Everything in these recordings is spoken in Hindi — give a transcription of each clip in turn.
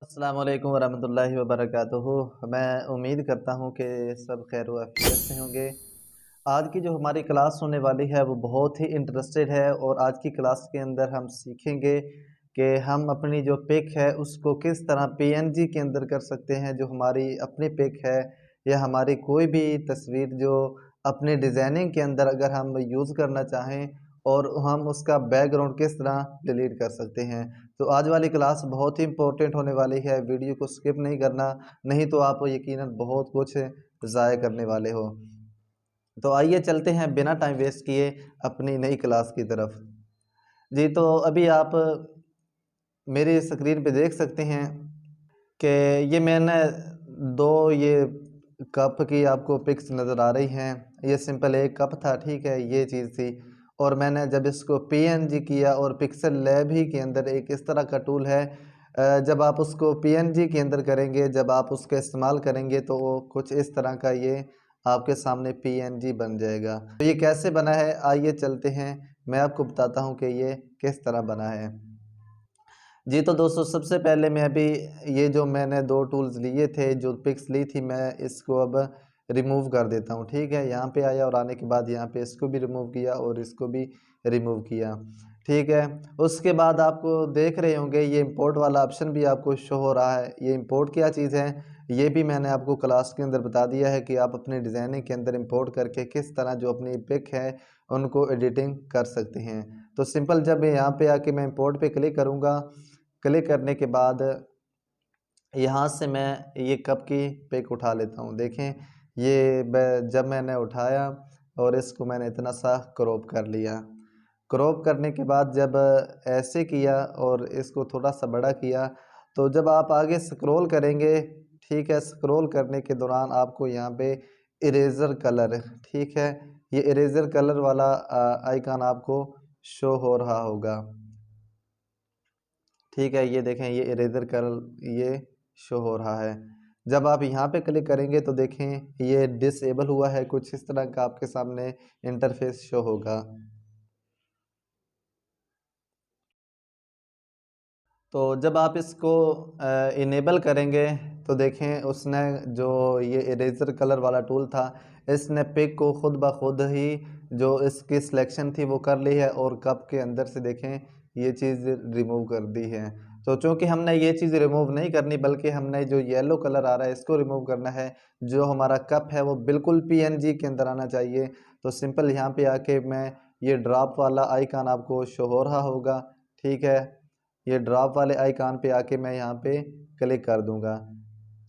अस्सलाम वालेकुम वरहमतुल्लाहि वबरकातुहू। मैं उम्मीद करता हूँ कि सब खैर व आफियत से होंगे। आज की जो हमारी क्लास होने वाली है वो बहुत ही इंटरेस्टेड है और आज की क्लास के अंदर हम सीखेंगे कि हम अपनी जो पिक है उसको किस तरह पीएनजी के अंदर कर सकते हैं। जो हमारी अपनी पिक है या हमारी कोई भी तस्वीर जो अपने डिज़ाइनिंग के अंदर अगर हम यूज़ करना चाहें और हम उसका बैकग्राउंड किस तरह डिलीट कर सकते हैं। तो आज वाली क्लास बहुत ही इम्पोर्टेंट होने वाली है, वीडियो को स्किप नहीं करना, नहीं तो आप यकीनन बहुत कुछ ज़ाया करने वाले हो। तो आइए चलते हैं बिना टाइम वेस्ट किए अपनी नई क्लास की तरफ। जी, तो अभी आप मेरी स्क्रीन पे देख सकते हैं कि ये मैंने 2 ये कप की आपको पिक्स नज़र आ रही हैं। ये सिंपल एक कप था, ठीक है, ये चीज़ थी। और मैंने जब इसको पीएनजी किया और पिक्सल लैब ही के अंदर एक इस तरह का टूल है, जब आप उसको पीएनजी के अंदर करेंगे, जब आप उसका इस्तेमाल करेंगे तो वो कुछ इस तरह का ये आपके सामने पीएनजी बन जाएगा। तो ये कैसे बना है आइए चलते हैं, मैं आपको बताता हूँ कि ये किस तरह बना है। जी, तो दोस्तों सबसे पहले मैं अभी ये जो मैंने 2 टूल्स लिए थे, जो पिक्स ली थी, मैं इसको अब रिमूव कर देता हूँ, ठीक है। यहाँ पे आया और आने के बाद यहाँ पे इसको भी रिमूव किया और इसको भी रिमूव किया, ठीक है। उसके बाद आपको देख रहे होंगे ये इंपोर्ट वाला ऑप्शन भी आपको शो हो रहा है। ये इंपोर्ट क्या चीज़ है, ये भी मैंने आपको क्लास के अंदर बता दिया है कि आप अपने डिज़ाइनिंग के अंदर इंपोर्ट करके किस तरह जो अपनी पिक है, उनको एडिटिंग कर सकते हैं। तो सिंपल जब यहाँ पे आके मैं इंपोर्ट पे क्लिक करूँगा, क्लिक करने के बाद यहाँ से मैं ये कप की पिक उठा लेता हूँ। देखें ये जब मैंने उठाया और इसको मैंने इतना सा क्रॉप कर लिया। क्रॉप करने के बाद जब ऐसे किया और इसको थोड़ा सा बड़ा किया, तो जब आप आगे स्क्रॉल करेंगे, ठीक है, स्क्रॉल करने के दौरान आपको यहाँ पे इरेज़र कलर, ठीक है, ये इरेज़र कलर वाला आइकन आपको शो हो रहा होगा। ठीक है, ये देखें ये इरेज़र कलर ये शो हो रहा है। जब आप यहाँ पे क्लिक करेंगे तो देखें ये डिसेबल हुआ है, कुछ इस तरह का आपके सामने इंटरफेस शो होगा। तो जब आप इसको इनेबल करेंगे तो देखें उसने जो ये इरेज़र कलर वाला टूल था, इसने पिक को खुद ब खुद ही जो इसकी सिलेक्शन थी वो कर ली है और कप के अंदर से देखें ये चीज़ रिमूव कर दी है। तो चूँकि हमने ये चीज़ रिमूव नहीं करनी बल्कि हमने जो येलो कलर आ रहा है इसको रिमूव करना है, जो हमारा कप है वो बिल्कुल पीएनजी के अंदर आना चाहिए। तो सिंपल यहाँ पे आके मैं ये ड्रॉप वाला आइकन आपको शो हो रहा होगा, ठीक है। ये ड्रॉप वाले आइकन पे आके मैं यहाँ पे क्लिक कर दूँगा,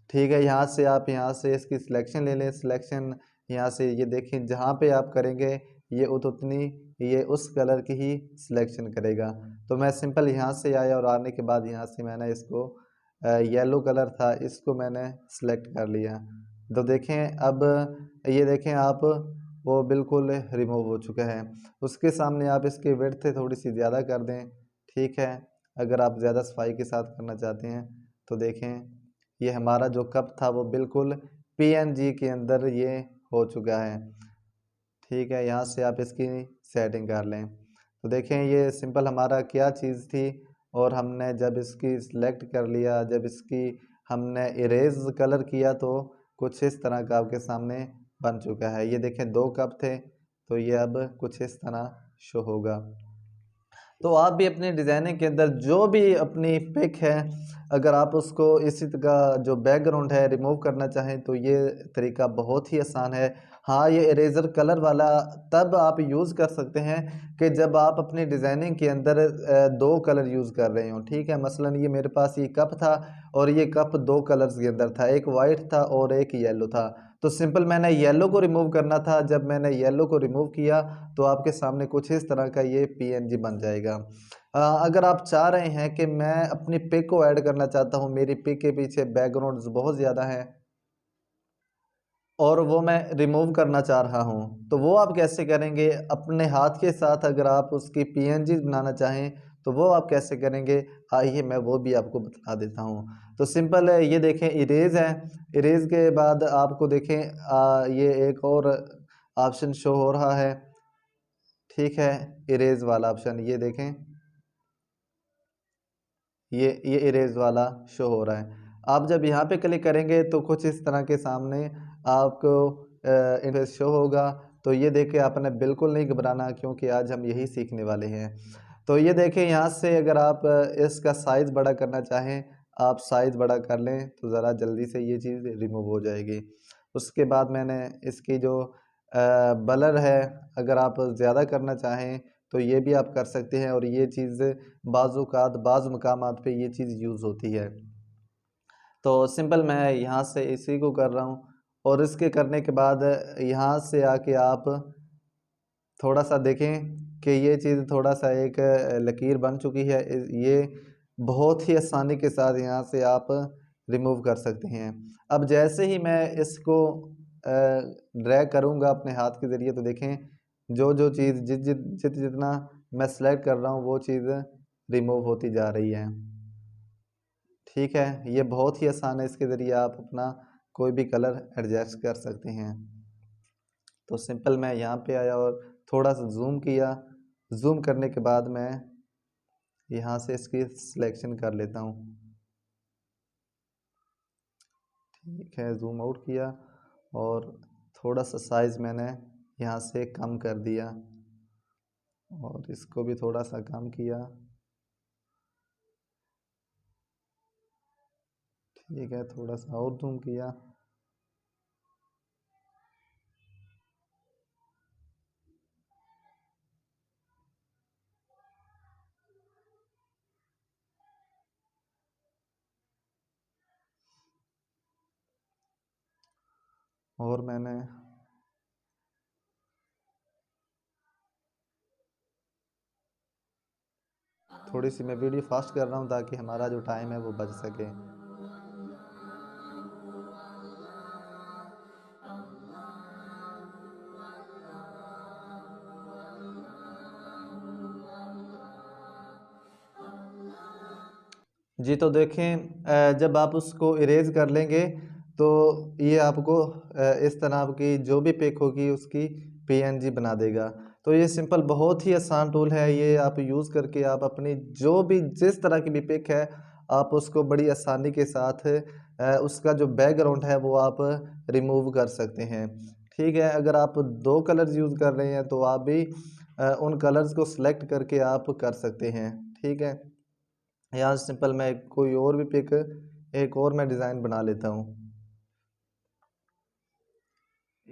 ठीक है। यहाँ से आप यहाँ से इसकी सिलेक्शन ले लें, सिलेक्शन यहाँ से ये देखें जहाँ पे आप करेंगे ये उतनी ये उस कलर की ही सिलेक्शन करेगा। तो मैं सिंपल यहाँ से आया और आने के बाद यहाँ से मैंने इसको येलो कलर था इसको मैंने सेलेक्ट कर लिया। तो देखें अब ये देखें आप वो बिल्कुल रिमूव हो चुका है। उसके सामने आप इसकी विड्थ थोड़ी सी ज़्यादा कर दें, ठीक है। अगर आप ज़्यादा सफाई के साथ करना चाहते हैं तो देखें ये हमारा जो कप था वो बिल्कुल पीएनजी के अंदर ये हो चुका है, ठीक है। यहाँ से आप इसकी सेटिंग कर लें। तो देखें ये सिंपल हमारा क्या चीज़ थी और हमने जब इसकी सिलेक्ट कर लिया, जब इसकी हमने इरेज़ कलर किया तो कुछ इस तरह का आपके सामने बन चुका है। ये देखें 2 कप थे तो ये अब कुछ इस तरह शो होगा। तो आप भी अपने डिज़ाइनिंग के अंदर जो भी अपनी पिक है, अगर आप उसको इसी तरह जो बैकग्राउंड है रिमूव करना चाहें तो ये तरीका बहुत ही आसान है। हाँ, ये इरेज़र कलर वाला तब आप यूज़ कर सकते हैं कि जब आप अपनी डिज़ाइनिंग के अंदर 2 कलर यूज़ कर रहे हों, ठीक है। मसलन ये मेरे पास ये कप था और ये कप 2 कलर्स के अंदर था, एक वाइट था और एक येलो था। तो सिंपल मैंने येलो को रिमूव करना था, जब मैंने येलो को रिमूव किया तो आपके सामने कुछ इस तरह का ये पीएनजी बन जाएगा। अगर आप चाह रहे हैं कि मैं अपनी पिक को ऐड करना चाहता हूँ, मेरी पिक के पीछे बैकग्राउंड्स बहुत ज़्यादा हैं और वो मैं रिमूव करना चाह रहा हूँ, तो वो आप कैसे करेंगे? अपने हाथ के साथ अगर आप उसकी पीएनजी बनाना चाहें, तो वो आप कैसे करेंगे? आइए मैं वो भी आपको बता देता हूँ। तो सिंपल है, ये देखें इरेज़ है, इरेज़ के बाद आपको देखें ये एक और ऑप्शन शो हो रहा है, ठीक है, इरेज़ वाला ऑप्शन ये देखें। ये इरेज वाला शो हो रहा है। आप जब यहाँ पे क्लिक करेंगे तो कुछ इस तरह के सामने आपको इंटरफेस शो होगा। तो ये देखें, आपने बिल्कुल नहीं घबराना, क्योंकि आज हम यही सीखने वाले हैं। तो ये देखें, यहाँ से अगर आप इसका साइज़ बड़ा करना चाहें, आप साइज़ बड़ा कर लें तो ज़रा जल्दी से ये चीज़ रिमूव हो जाएगी। उसके बाद मैंने इसकी जो ब्लर है, अगर आप ज़्यादा करना चाहें तो ये भी आप कर सकते हैं, और ये चीज़ बाज़-औक़ात बाज़ मकामात पे ये चीज़ यूज़ होती है। तो सिंपल मैं यहाँ से इसी को कर रहा हूँ, और इसके करने के बाद यहाँ से आके आप थोड़ा-सा देखें कि ये चीज़ थोड़ा-सा एक लकीर बन चुकी है। ये बहुत ही आसानी के साथ यहाँ से आप रिमूव कर सकते हैं। अब जैसे ही मैं इसको ड्रैग करूँगा अपने हाथ के ज़रिए, तो देखें जो चीज़ जितना मैं सेलेक्ट कर रहा हूँ वो चीज़ रिमूव होती जा रही है। ठीक है, ये बहुत ही आसान है, इसके ज़रिए आप अपना कोई भी कलर एडजस्ट कर सकते हैं। तो सिंपल मैं यहाँ पे आया और थोड़ा सा जूम किया। जूम करने के बाद मैं यहाँ से इसकी सिलेक्शन कर लेता हूँ। ठीक है, जूम आउट किया और थोड़ा सा साइज़ मैंने यहाँ से कम कर दिया, और इसको भी थोड़ा सा कम किया। ठीक है, थोड़ा सा और जूम किया। और मैंने थोड़ी सी मैं वीडियो फास्ट कर रहा हूँ ताकि हमारा जो टाइम है वो बच सके। जी, तो देखें, जब आप उसको इरेज़ कर लेंगे तो ये आपको इस तरह की जो भी पिक होगी उसकी पीएनजी बना देगा। तो ये सिंपल बहुत ही आसान टूल है, ये आप यूज़ करके आप अपनी जो भी जिस तरह की भी पिक है, आप उसको बड़ी आसानी के साथ उसका जो बैकग्राउंड है वो आप रिमूव कर सकते हैं। ठीक है, अगर आप 2 कलर्स यूज़ कर रहे हैं तो आप भी उन कलर्स को सेलेक्ट करके आप कर सकते हैं। ठीक है। यहाँ सिंपल मैं कोई और भी पिक, एक और मैं डिज़ाइन बना लेता हूँ।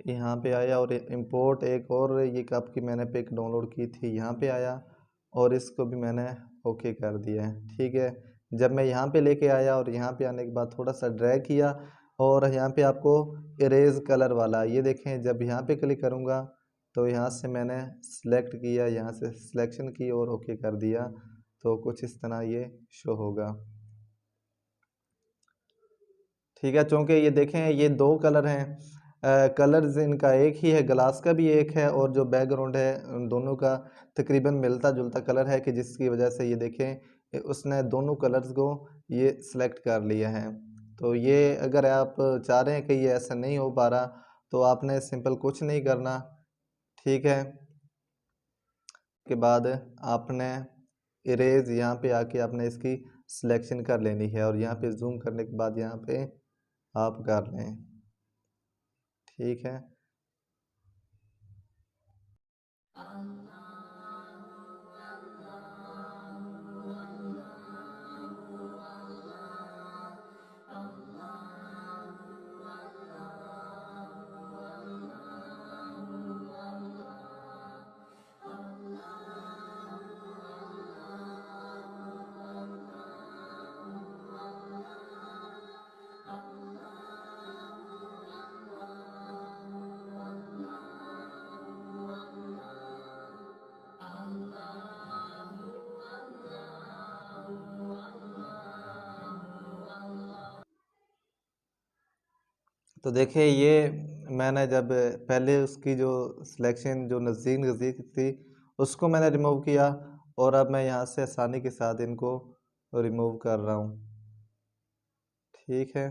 यहाँ पे आया और इंपोर्ट एक और ये कप की मैंने पिक डाउनलोड की थी, यहाँ पे आया और इसको भी मैंने ओके कर दिया है। ठीक है, जब मैं यहाँ पे लेके आया और यहाँ पे आने के बाद थोड़ा सा ड्रैग किया, और यहाँ पे आपको इरेज कलर वाला ये देखें, जब यहाँ पे क्लिक करूँगा तो यहाँ से मैंने सेलेक्ट किया, यहाँ से सिलेक्शन की और ओके कर दिया, तो कुछ इस तरह ये शो होगा। ठीक है, चूँकि ये देखें ये 2 कलर हैं, कलर्स इनका एक ही है, ग्लास का भी एक है और जो बैकग्राउंड है उन दोनों का तकरीबन मिलता-जुलता कलर है, कि जिसकी वजह से ये देखें उसने दोनों कलर्स को ये सेलेक्ट कर लिया है। तो ये अगर आप चाह रहे हैं कि ये ऐसा नहीं हो पा रहा, तो आपने सिंपल कुछ नहीं करना। ठीक है, के बाद आपने इरेज यहाँ पे आके आपने इसकी सिलेक्शन कर लेनी है, और यहाँ पे जूम करने के बाद यहाँ पे आप कर लें। ठीक है, तो देखिए ये मैंने जब पहले उसकी जो सिलेक्शन जो नज़दीक नज़दीक थी उसको मैंने रिमूव किया, और अब मैं यहाँ से आसानी के साथ इनको रिमूव कर रहा हूँ। ठीक है,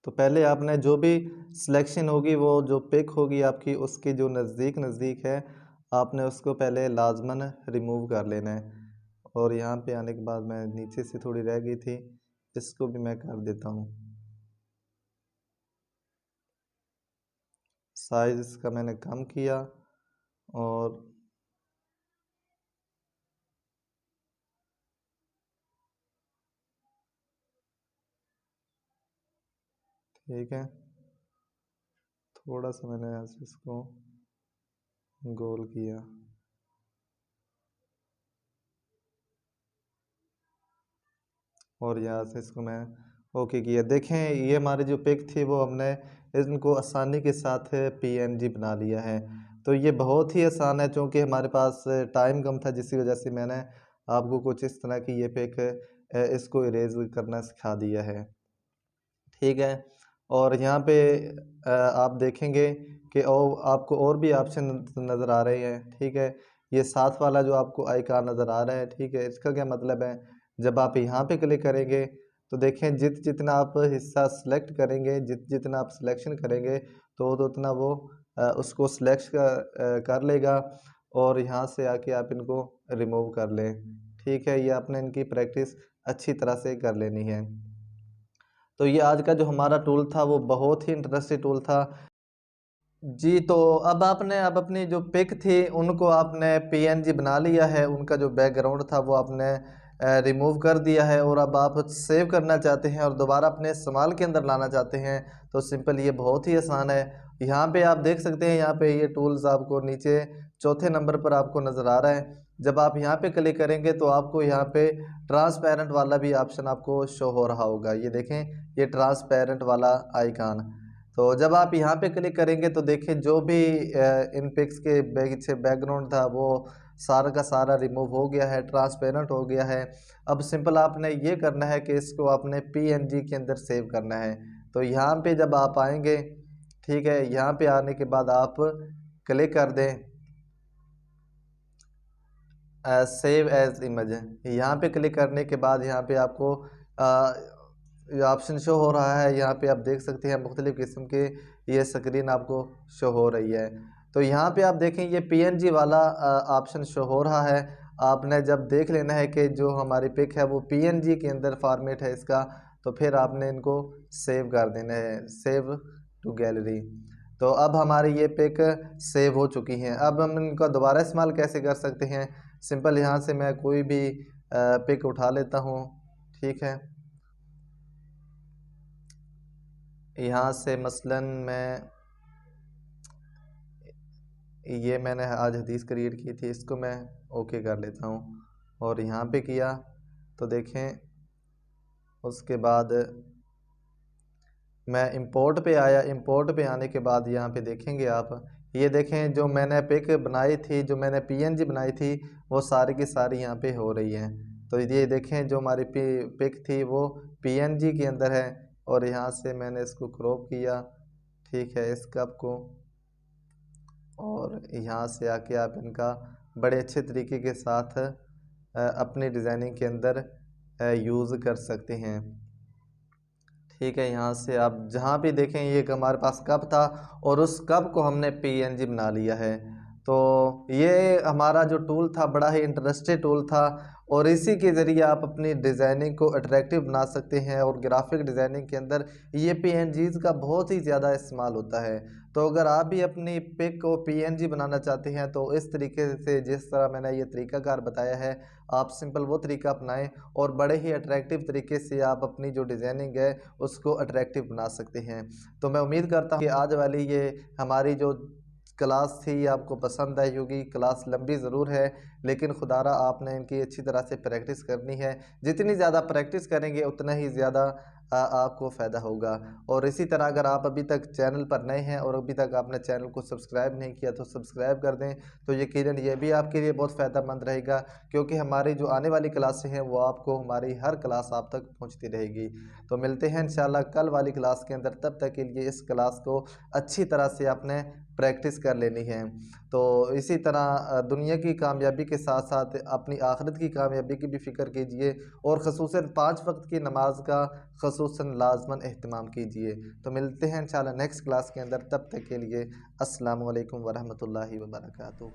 तो पहले आपने जो भी सिलेक्शन होगी, वो जो पिक होगी आपकी, उसके जो नज़दीक नज़दीक है आपने उसको पहले लाजमन रिमूव कर लेना है। और यहाँ पे आने के बाद मैं नीचे से थोड़ी रह गई थी, इसको भी मैं कर देता हूँ। साइज़ इसका मैंने कम किया और ठीक है, थोड़ा सा मैंने यहाँ से इसको गोल किया। और यहाँ से इसको मैं ओके किया। देखें ये हमारी जो पिक थी वो हमने इनको आसानी के साथ पीएनजी बना लिया है। तो ये बहुत ही आसान है, क्योंकि हमारे पास टाइम कम था, जिसकी वजह से मैंने आपको कुछ इस तरह की ये पिक इसको इरेज करना सिखा दिया है। ठीक है, और यहाँ पे आप देखेंगे कि आपको और भी ऑप्शन नज़र आ रहे हैं। ठीक है, ये साथ वाला जो आपको आइकन नज़र आ रहा है, ठीक है, इसका क्या मतलब है, जब आप यहाँ पे क्लिक करेंगे तो देखें जितना आप हिस्सा सेलेक्ट करेंगे, जितना आप सिलेक्शन करेंगे तो उतना वो उसको सेलेक्ट कर लेगा और यहाँ से आके आप इनको रिमूव कर लें। ठीक है, ये आपने इनकी प्रैक्टिस अच्छी तरह से कर लेनी है। तो ये आज का जो हमारा टूल था वो बहुत ही इंटरेस्टिंग टूल था जी। तो अब अपनी जो पिक थी उनको आपने पीएनजी बना लिया है, उनका जो बैकग्राउंड था वो आपने रिमूव कर दिया है, और अब आप सेव करना चाहते हैं और दोबारा अपने इस्तेमाल के अंदर लाना चाहते हैं तो सिंपल ये बहुत ही आसान है। यहाँ पे आप देख सकते हैं, यहाँ पे ये टूल्स आपको नीचे चौथे नंबर पर आपको नज़र आ रहा है। जब आप यहाँ पे क्लिक करेंगे तो आपको यहाँ पे ट्रांसपेरेंट वाला भी ऑप्शन आपको शो हो रहा होगा। ये देखें, ये ट्रांसपेरेंट वाला आइकान। तो जब आप यहाँ पे क्लिक करेंगे तो देखिए जो भी इन पिक्स के पीछे बैकग्राउंड था वो सारा का सारा रिमूव हो गया है, ट्रांसपेरेंट हो गया है। अब सिंपल आपने ये करना है कि इसको आपने पीएनजी के अंदर सेव करना है। तो यहाँ पे जब आप आएंगे, ठीक है, यहाँ पे आने के बाद आप क्लिक कर दें सेव एज इमेज। यहाँ पे क्लिक करने के बाद यहाँ पे आपको ऑप्शन शो हो रहा है। यहाँ पे आप देख सकते हैं मुख्तलिफ़ किस्म के ये स्क्रीन आपको शो हो रही है। तो यहाँ पे आप देखें ये पीएनजी वाला ऑप्शन शो हो रहा है। आपने जब देख लेना है कि जो हमारी पिक है वो पीएनजी के अंदर फॉर्मेट है इसका, तो फिर आपने इनको सेव कर देना है, सेव टू गैलरी। तो अब हमारी ये पिक सेव हो चुकी हैं। अब हम इनका दोबारा इस्तेमाल कैसे कर सकते हैं, सिंपल यहाँ से मैं कोई भी पिक उठा लेता हूँ। ठीक है, यहाँ से मसलन मैंने आज हदीस क्रिएट की थी, इसको मैं ओके कर लेता हूँ और यहाँ पे किया तो देखें। उसके बाद मैं इंपोर्ट पे आया, इंपोर्ट पे आने के बाद यहाँ पे देखेंगे आप, ये देखें जो मैंने पिक बनाई थी, जो मैंने पीएनजी बनाई थी वो सारी की सारी यहाँ पे हो रही हैं। तो ये देखें जो हमारी पिक थी वो पीएनजी के अंदर है, और यहाँ से मैंने इसको क्रॉप किया, ठीक है, इस कप को, और यहाँ से आके आप इनका बड़े अच्छे तरीके के साथ अपनी डिज़ाइनिंग के अंदर यूज़ कर सकते हैं। ठीक है, यहाँ से आप जहाँ भी देखें ये हमारे पास कप था और उस कप को हमने पीएनजी बना लिया है। तो ये हमारा जो टूल था बड़ा ही इंटरेस्टिंग टूल था, और इसी के ज़रिए आप अपनी डिज़ाइनिंग को अट्रैक्टिव बना सकते हैं। और ग्राफिक डिज़ाइनिंग के अंदर ये पीएनजीज़ का बहुत ही ज़्यादा इस्तेमाल होता है। तो अगर आप भी अपनी पिक को पीएनजी बनाना चाहते हैं तो इस तरीके से, जिस तरह मैंने ये तरीकाकार बताया है, आप सिंपल वो तरीका अपनाएं और बड़े ही अट्रैक्टिव तरीके से आप अपनी जो डिज़ाइनिंग है उसको अट्रैक्टिव बना सकते हैं। तो मैं उम्मीद करता हूँ कि आज वाली ये हमारी जो क्लास थी ये आपको पसंद आई होगी। क्लास लंबी ज़रूर है, लेकिन खुदारा आपने इनकी अच्छी तरह से प्रैक्टिस करनी है। जितनी ज़्यादा प्रैक्टिस करेंगे उतना ही ज़्यादा आपको फ़ायदा होगा। और इसी तरह अगर आप अभी तक चैनल पर नए हैं और अभी तक आपने चैनल को सब्सक्राइब नहीं किया तो सब्सक्राइब कर दें। तो यकीनन ये भी आपके लिए बहुत फ़ायदेमंद रहेगा, क्योंकि हमारी जो आने वाली क्लासें हैं वो आपको हमारी हर क्लास आप तक पहुंचती रहेगी। तो मिलते हैं इंशाल्लाह कल वाली क्लास के अंदर। तब तक के लिए इस क्लास को अच्छी तरह से आपने प्रैक्टिस कर लेनी है। तो इसी तरह दुनिया की कामयाबी के साथ साथ अपनी आखिरत की कामयाबी की भी फ़िक्र कीजिए, और ख़ुसूसन 5 वक्त की नमाज का ख़ुसूसन लाज़मन एहतमाम कीजिए। तो मिलते हैं इंशाल्लाह नेक्स्ट क्लास के अंदर। तब तक के लिए अस्सलामु अलैकुम वरहमतुल्लाहि वबरकातुहू।